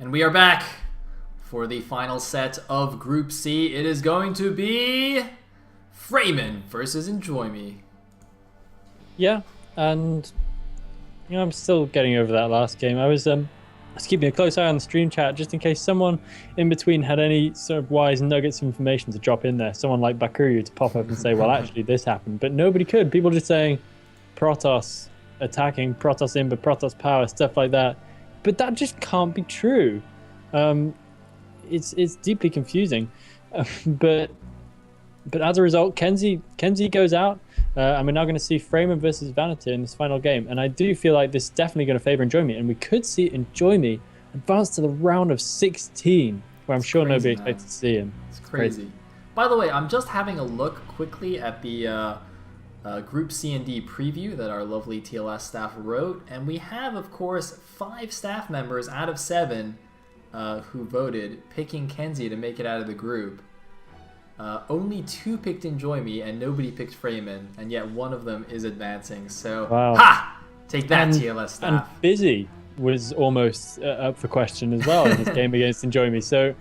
And we are back for the final set of Group C. It is going to be Freeman versus Enjoyme. Yeah, and I'm still getting over that last game. I was keeping a close eye on the stream chat just in case someone in between had any sort of wise nuggets of information to drop in there. Someone like Bakuyu to pop up and say, well, actually this happened. But nobody could. People just saying Protoss attacking, Protoss Imba, Protoss power, stuff like that. But that just can't be true. It's deeply confusing. But as a result, Kenzie goes out. And we're now going to see Freeman versus Vanity in this final game. And I do feel like this is definitely going to favor Enjoyme. And we could see Enjoyme advance to the round of 16, where I'm sure nobody expected to see him. It's crazy. By the way, I'm just having a look quickly at the Group C and D preview that our lovely TLS staff wrote. And we have, of course, 5 staff members out of 7 who voted, picking Kenzie to make it out of the group. Only 2 picked Enjoyme and nobody picked Freeman, and yet one of them is advancing. So, wow. Ha! Take that, TLS staff. And Busy was almost up for question as well in his game against Enjoyme. So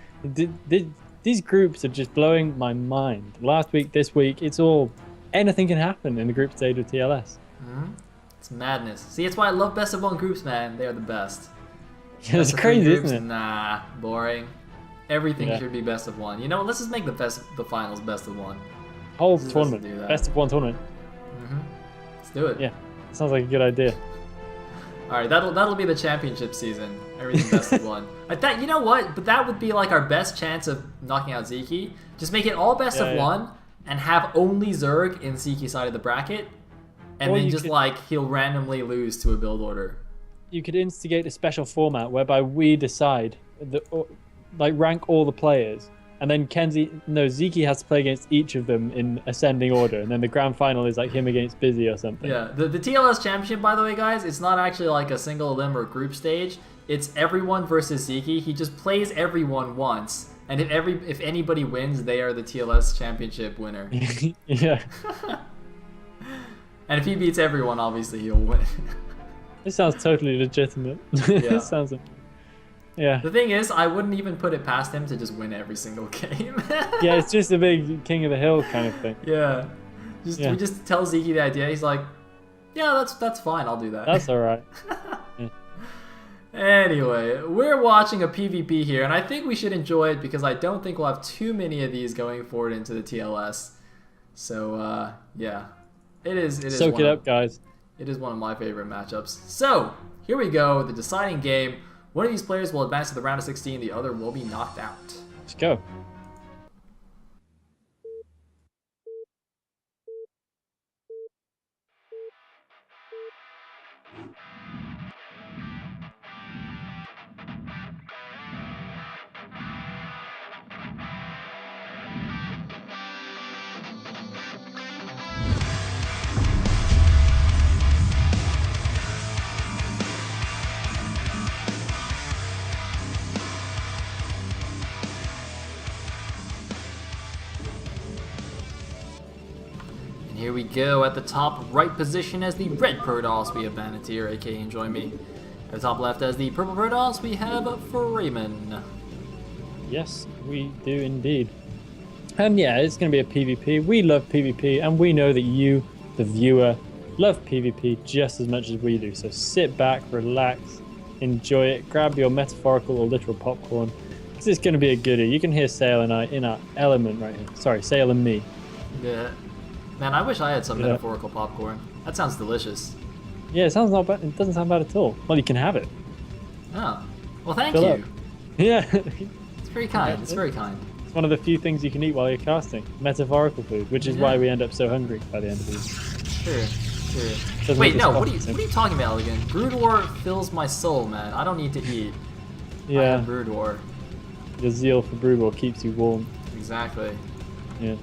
these groups are just blowing my mind. Last week, this week, it's all anything can happen in the group stage of TLS. It's madness. See, it's why I love best of 1 groups, man. They are the best. Yeah, it's crazy, isn't it? Nah, boring. Everything should be best of 1. You know what? Let's just make the finals best of 1. Whole tournament, best of 1 tournament. Let's do it. Yeah, sounds like a good idea. All right, that'll be the championship season. Everything best of 1. I thought, you know what? But that would be like our best chance of knocking out Zeke. Just make it all best of 1 and have only Zerg in Zeke's side of the bracket, and then just like he'll randomly lose to a build order. You could instigate a special format whereby we decide like rank all the players, and then Zeke has to play against each of them in ascending order, and then the grand final is like him against Busy or something. Yeah, the TLS championship, by the way, guys, it's not actually like a single elim or group stage. It's everyone versus Zeke. He just plays everyone once, and if anybody wins, they are the TLS championship winner. Yeah. And if he beats everyone, obviously he'll win. This sounds totally legitimate. Yeah. Yeah. The thing is, I wouldn't even put it past him to just win every single game. Yeah, it's just a big king of the hill kind of thing. Yeah. We just tell Zeke the idea. He's like, yeah, that's fine. I'll do that. That's all right. Yeah. Anyway, we're watching a PvP here, and I think we should enjoy it because I don't think we'll have too many of these going forward into the TLS. So, yeah. It is Soak it up, guys. It is one of my favorite matchups. So, here we go. The deciding game. One of these players will advance to the round of 16, the other will be knocked out. Let's go. Here we go. At the top right position as the red Protoss, we have Vanity, or aka Enjoyme. At the top left as the purple Protoss, we have Freeman. Yes, we do indeed. And yeah, it's going to be a PvP. We love PvP, and we know that you, the viewer, love PvP just as much as we do. So sit back, relax, enjoy it, grab your metaphorical or literal popcorn. This is going to be a goodie. You can hear Sail and I in our element right here. Sorry, Sail and me. Yeah. Man, I wish I had some metaphorical popcorn. That sounds delicious. Yeah, it sounds not bad. It doesn't sound bad at all. Well, you can have it. Oh. Well, thank Fill you. up. Yeah. It's very kind. It's very kind. It's one of the few things you can eat while you're casting. Metaphorical food, which is why we end up so hungry by the end of the week. Sure. Wait, no, what are you talking about again? Brood War fills my soul, man. I don't need to eat. Yeah. I have Brood War. Your zeal for Brood War keeps you warm. Exactly. Yeah.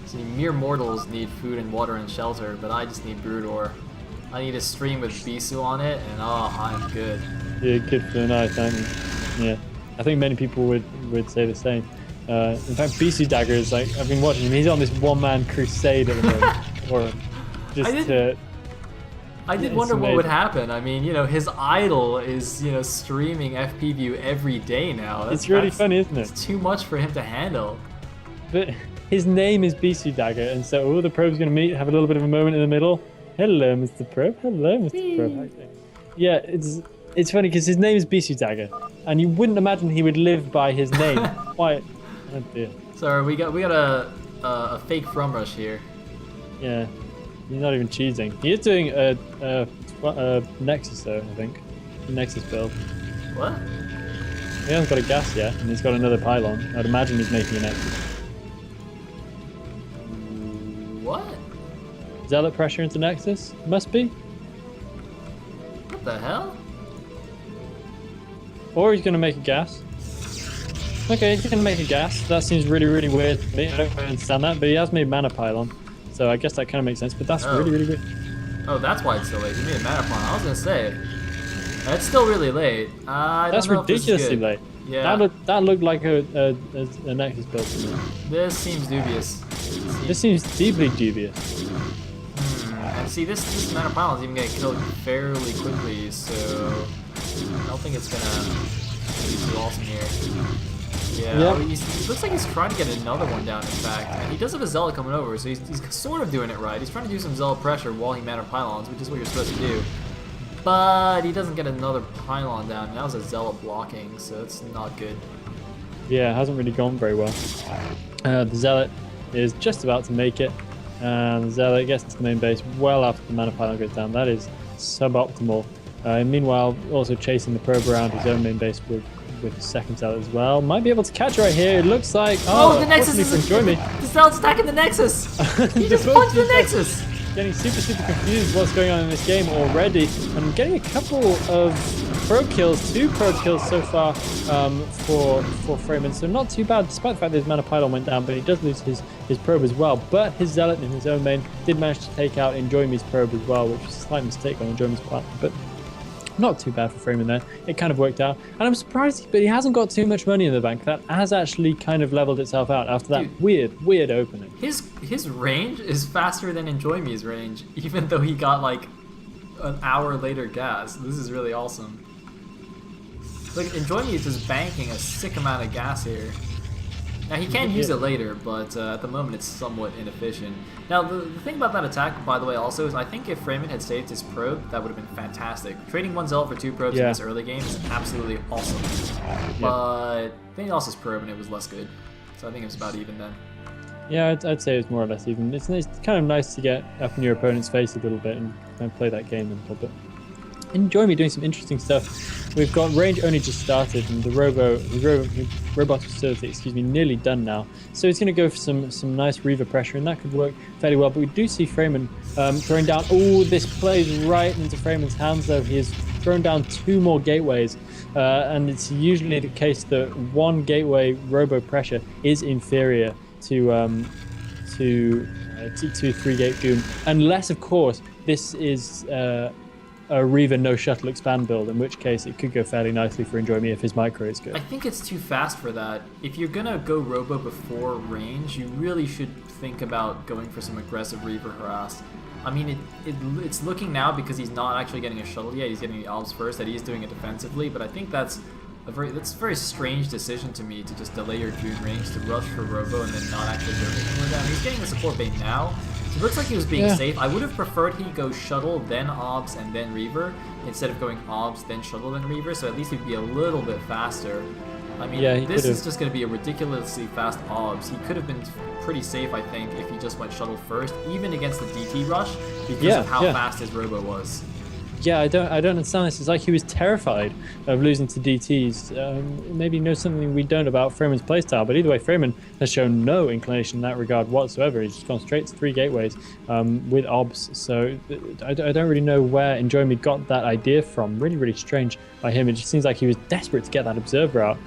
See, mere mortals need food and water and shelter, but I just need Brood War. I need a stream with Bisu on it, and oh, I'm good. Yeah, good for the night, aren't you? Yeah. I think many people would say the same. In fact, Bisu Dagger is like, I've been watching him, he's on this one-man crusade at the moment. Or just to I did wonder what would happen. I mean, his idol is, streaming FP View every day now. It's really funny, isn't it? It's too much for him to handle. But his name is Bisu Dagger, and so all the probes are going to meet, have a little bit of a moment in the middle. Hello, Mr. Probe. Hello, Mr. Probe. Yeah, it's funny because his name is Bisu Dagger, and you wouldn't imagine he would live by his name. Why? Oh dear. Sorry, we got a fake from rush here. Yeah, he's not even cheesing. He is doing a Nexus though, I think. A Nexus build. What? He hasn't got a gas yet, and he's got another pylon. I'd imagine he's making a Nexus. What? Zealot pressure into Nexus? Must be. What the hell? Or he's going to make a gas. Okay, he's going to make a gas. That seems really, really weird to me. I don't really understand that, but he has made mana pylon. So I guess that kind of makes sense, but that's really, really weird. Oh, that's why it's so late. He made a mana pylon. I was going to say, that's still really late. That's ridiculously late. Yeah. That looked like a Nexus build to me. This seems dubious. This seems deeply dubious. And see, this mana pylon is even getting killed fairly quickly, so I don't think it's gonna be too awesome here. Yeah, yep. He looks like he's trying to get another one down, in fact. And he does have a Zealot coming over, so he's sort of doing it right. He's trying to do some Zealot pressure while he mana pylons, which is what you're supposed to do. But he doesn't get another pylon down. That was a Zealot blocking, so it's not good. Yeah, it hasn't really gone very well. The Zealot is just about to make it. And the Zealot gets to the main base well after the mana pylon goes down. That is suboptimal. Meanwhile, also chasing the probe around his own main base with the second Zealot as well. Might be able to catch right here. It looks like... Oh, the Nexus is... Enjoyme. The Zealot's attacking the Nexus! He just punched the Nexus! Getting super confused what's going on in this game already. And getting a couple of probe kills, 2 probe kills so far for Freeman. So not too bad, despite the fact that his mana pylon went down, but he does lose his probe as well. But his Zealot in his own main did manage to take out Enjoyme's probe as well, which was a slight mistake on Enjoyme's part. But not too bad for Freeman there. It kind of worked out. And I'm surprised, but he hasn't got too much money in the bank. That has actually kind of leveled itself out after that weird opening. His range is faster than Enjoyme's range, even though he got like an hour later gas. This is really awesome. Look, Enjoyme is just banking a sick amount of gas here. Now he can use it later, but at the moment it's somewhat inefficient. Now the thing about that attack, by the way, also is I think if Freeman had saved his probe, that would have been fantastic. Trading 1 Zealot for 2 probes in this early game is absolutely awesome. But then he lost his probe and it was less good. So I think it was about even then. Yeah, I'd say it was more or less even. It's kind of nice to get up in your opponent's face a little bit and kind of play that game a little bit. Enjoyme doing some interesting stuff. We've got range only just started, and the robot facility, nearly done now. So he's going to go for some nice Reaver pressure, and that could work fairly well. But we do see Freeman throwing down. Oh, this plays right into Freeman's hands, though. He has thrown down 2 more gateways, and it's usually the case that 1 gateway robo pressure is inferior to 3 gate Goon, unless, of course, this is a Reaver no shuttle expand build, in which case it could go fairly nicely for Enjoyme if his micro is good. I think it's too fast for that. If you're gonna go robo before range, you really should think about going for some aggressive Reaver harass. I mean, it's looking now, because he's not actually getting a shuttle yet, he's getting the Albs first, that he's doing it defensively, but I think that's a very strange decision to me, to just delay your June range, to rush for robo and then not actually go anything with that. He's getting the support bait now. It looks like he was being safe. I would have preferred he go shuttle, then obs, and then Reaver, instead of going obs, then shuttle, then Reaver, so at least he'd be a little bit faster. I mean, this is just going to be a ridiculously fast obs. He could have been pretty safe, I think, if he just went shuttle first, even against the DT rush, because of how fast his robo was. Yeah, I don't understand this. It's like he was terrified of losing to DTs. Maybe he knows something we don't about Freeman's playstyle, but either way, Freeman has shown no inclination in that regard whatsoever. He's just gone straight to 3 gateways with obs. So I don't really know where Enjoyme got that idea from. Really, really strange by him. It just seems like he was desperate to get that observer out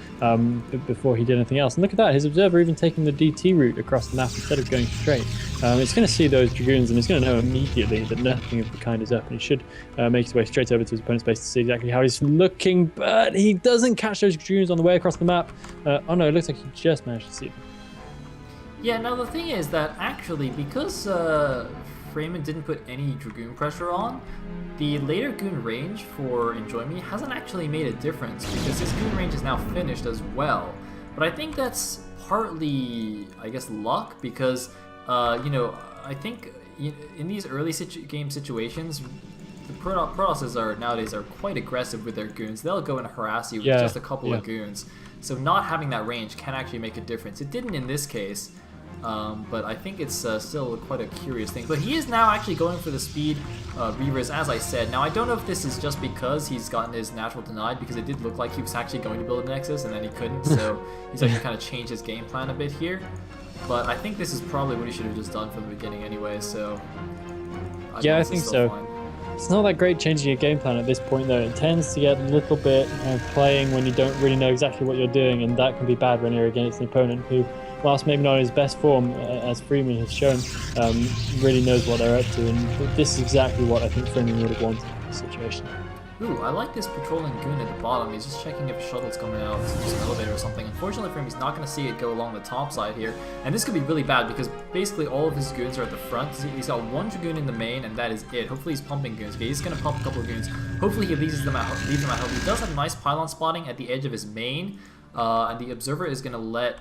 before he did anything else. And look at that, his observer even taking the DT route across the map instead of going straight. It's going to see those Dragoons, and it's going to know immediately that nothing of the kind is up, and he should make his way straight over to his opponent's base to see exactly how he's looking, but he doesn't catch those Dragoons on the way across the map. Oh no, it looks like he just managed to see them. Yeah, now the thing is that actually, because Freeman didn't put any Dragoon pressure on, the later Goon range for Enjoyme hasn't actually made a difference because his Goon range is now finished as well. But I think that's partly, I guess, luck because, you know, I think in these early game situations, the Protosses nowadays are quite aggressive with their Goons. They'll go and harass you with just a couple of Goons. So not having that range can actually make a difference. It didn't in this case, but I think it's still quite a curious thing. But he is now actually going for the speed Reavers, as I said. Now I don't know if this is just because he's gotten his natural denied, because it did look like he was actually going to build a Nexus and then he couldn't, so he's actually kind of changed his game plan a bit here. But I think this is probably what he should have just done from the beginning anyway, so... I think so. Fine. It's not that great changing your game plan at this point though. It tends to get a little bit playing when you don't really know exactly what you're doing, and that can be bad when you're against an opponent who, whilst maybe not in his best form, as Freeman has shown, really knows what they're up to, and this is exactly what I think Freeman would have wanted in this situation. Ooh, I like this patrolling Goon at the bottom. He's just checking if a shuttle's coming out, just an elevator or something. Unfortunately for him, he's not going to see it go along the top side here. And this could be really bad because basically all of his Goons are at the front. He's got one Dragoon in the main, and that is it. Hopefully he's pumping Goons. Okay, he's going to pump a couple of Goons. Hopefully he leaves them at home. He does have nice pylon spotting at the edge of his main. And the Observer is going to let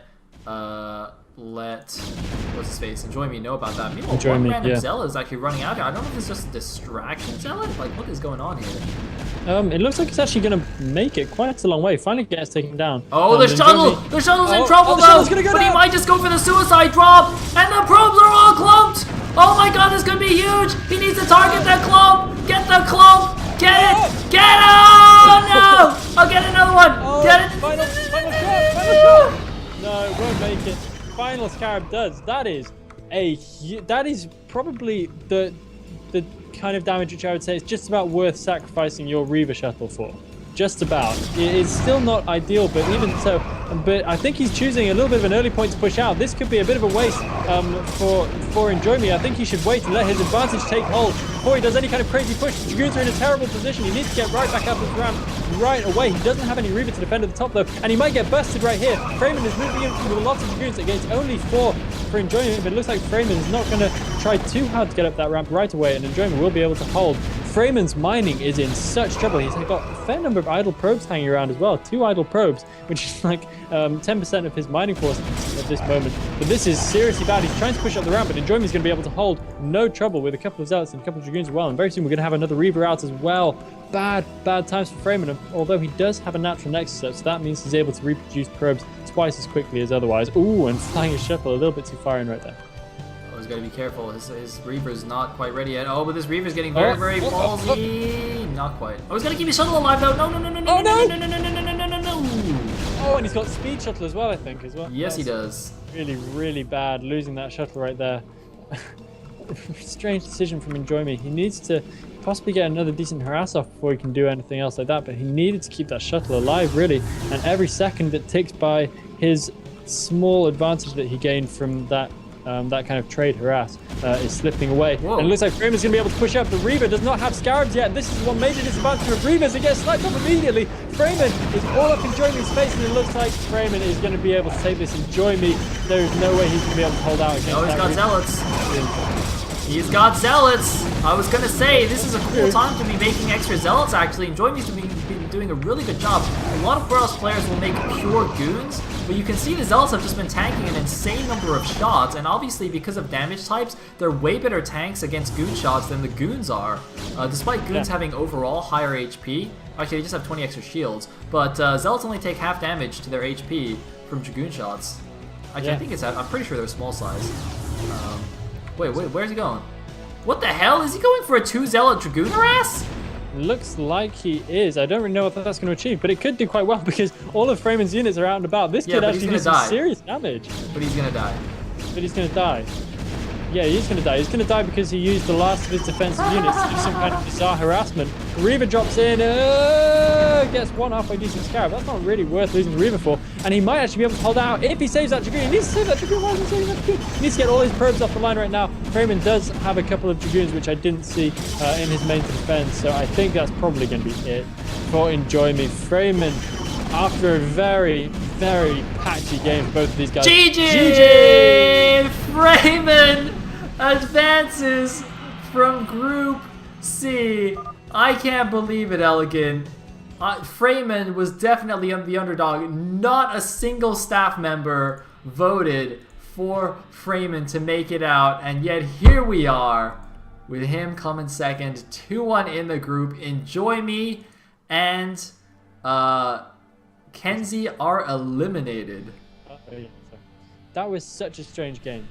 what's his face, Enjoyme know about that. Meanwhile, one random Zealot is actually running out here. I don't know if it's just a distraction Zealot. Like, what is going on here? It looks like it's actually going to make it quite a long way. Finally gets taken down. Oh, the shuttle! The shuttle's in trouble though! But he might just go for the suicide drop! And the probes are all clumped! Oh my god, this could be huge! He needs to target the clump! Get the clump! Get it! Get it! Oh no! I'll get another one! Get it! Final shot! No, it won't make it. Final Scarab does. That is probably the kind of damage which I would say is just about worth sacrificing your Reaver shuttle for. Just about. It's still not ideal, but even so, but I think he's choosing a little bit of an early point to push out. This could be a bit of a waste for Enjoyme. I think he should wait and let his advantage take hold before he does any kind of crazy push. The Dragoons are in a terrible position. He needs to get right back up his ramp right away. He doesn't have any Reaver to defend at the top though, and he might get busted right here. Freeman is moving in with lots of Dragoons against only 4 for Enjoyme, but it looks like Freeman is not going to try too hard to get up that ramp right away, and Enjoyme will be able to hold. Freeman's mining is in such trouble. He's got a fair number of idle probes hanging around as well. 2 idle probes, which is like 10% of his mining force at this moment. But this is seriously bad. He's trying to push up the ramp, but Enjoyme is going to be able to hold no trouble with a couple of Zealots and a couple of Dragoons as well. And very soon we're going to have another Reaver out as well. Bad times for Freeman, although he does have a natural Nexus up, so that means he's able to reproduce probes twice as quickly as otherwise. Ooh, and flying his shuttle a little bit too far in right there. He's got to be careful. His Reaver's not quite ready yet. Oh, but this Reaver's getting very ballsy. Not quite. Oh, he's got to keep his shuttle alive though. No. Oh, and he's got speed shuttle as well, I think, as well. Yes, he does. Really bad losing that shuttle right there. Strange decision from Enjoyme. He needs to possibly get another decent harass off before he can do anything else like that, but he needed to keep that shuttle alive, really. And every second that ticks by, his small advantage that he gained from that kind of trade harass is slipping away. Whoa. And it looks like Freeman's going to be able to push up. The Reaver does not have Scarabs yet. This is one major disadvantage of Reavers. It gets sniped up immediately. Freeman is all up Enjoyme's face, and it looks like Freeman is going to be able to take this. Enjoyme, there is no way he's going to be able to hold out against he's got Zealots. He's got Zealots. I was going to say, this is a cool time to be making extra Zealots, actually. Enjoyme's been doing a really good job. A lot of Boros players will make pure Goons, but you can see the Zealots have just been tanking an insane number of shots, and obviously because of damage types, they're way better tanks against Goon shots than the Goons are. Despite Goons having overall higher HP, actually they just have 20 extra shields, but Zealots only take half damage to their HP from Dragoon shots. Actually, I think I'm pretty sure they're small size. Wait, where's he going? What the hell? Is he going for a 2 Zealot Dragoon harass? Looks like he is. I don't really know what that's going to achieve, but it could do quite well because all of Freeman's units are out and about. This could actually do some serious damage. But he's going to die. But he's going to die. Yeah, he's going to die. He's going to die because he used the last of his defensive units to do some kind of bizarre harassment. Reaver drops in, gets one halfway decent Scarab. That's not really worth losing the Reaver for. And he might actually be able to hold out if he saves that Dragoon. He needs to save that Dragoon. Why is he saving that Dragoon? He needs to get all his probes off the line right now. Freeman does have a couple of Dragoons, which I didn't see in his main to defend. So I think that's probably going to be it for Enjoyme. Freeman, after a very patchy game for both of these guys. GG! Freeman advances from Group C. I can't believe it, Elegant. Freeman was definitely the underdog. Not a single staff member voted for Freeman to make it out, and yet here we are with him coming second, 2-1 in the group. Enjoyme and Kenzie are eliminated. That was such a strange game.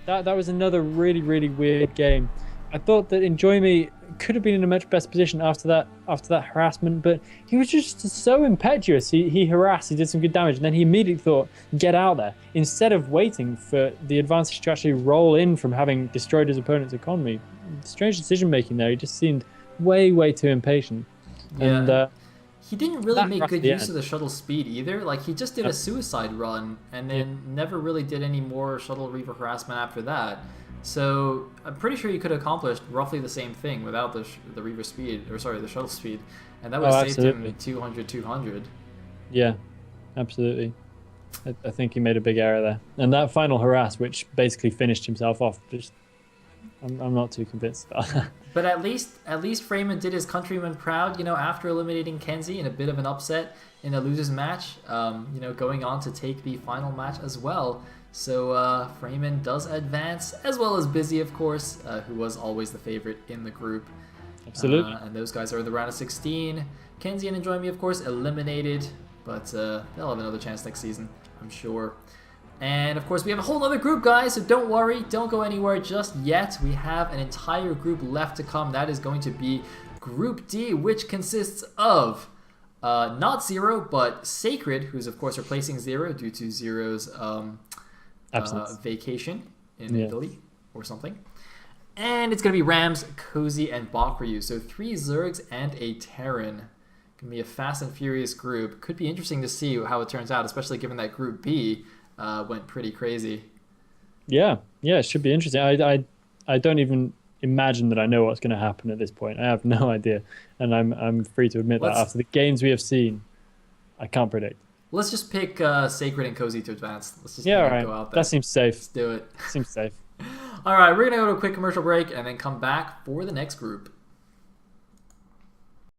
That was another really, really weird game. I thought that Enjoyme could have been in a much better position after that harassment, but he was just so impetuous. He harassed, he did some good damage, and then he immediately thought, get out there, instead of waiting for the advantage to actually roll in from having destroyed his opponent's economy. Strange decision making there. He just seemed way, way too impatient. Yeah. And he didn't really make good use of the shuttle speed either. Like, he just did a suicide run and then never really did any more shuttle reaver harassment after that. So I'm pretty sure you could have accomplished roughly the same thing without the reaver speed, or sorry, the shuttle speed, and that would have saved him 200. Yeah, absolutely. I think he made a big error there, and that final harass, which basically finished himself off, just I'm not too convinced about that. But at least Freeman did his countrymen proud, after eliminating Kenzie in a bit of an upset in a losers match, going on to take the final match as well. So Freeman does advance, as well as Busy, of course, who was always the favorite in the group. Absolutely. And those guys are in the round of 16. Kenzie and Enjoyme, of course, eliminated, but they'll have another chance next season, I'm sure. And of course, we have a whole other group, guys, so don't worry, don't go anywhere just yet. We have an entire group left to come. That is going to be Group D, which consists of not Zero, but Sacred, who's of course replacing Zero due to Zero's vacation in Italy or something. And it's going to be Rams, Cozy, and Bakryu. So 3 Zergs and a Terran. Going to be a fast and furious group. Could be interesting to see how it turns out, especially given that Group B went pretty crazy. Yeah, it should be interesting. I don't even imagine that I know what's going to happen at this point. I have no idea, and I'm free to admit that after the games we have seen, I can't predict. Let's just pick Sacred and Cozy to advance. Let's just all right. go out there. That seems safe. Let's do it. Seems safe. All right, we're going to go to a quick commercial break and then come back for the next group.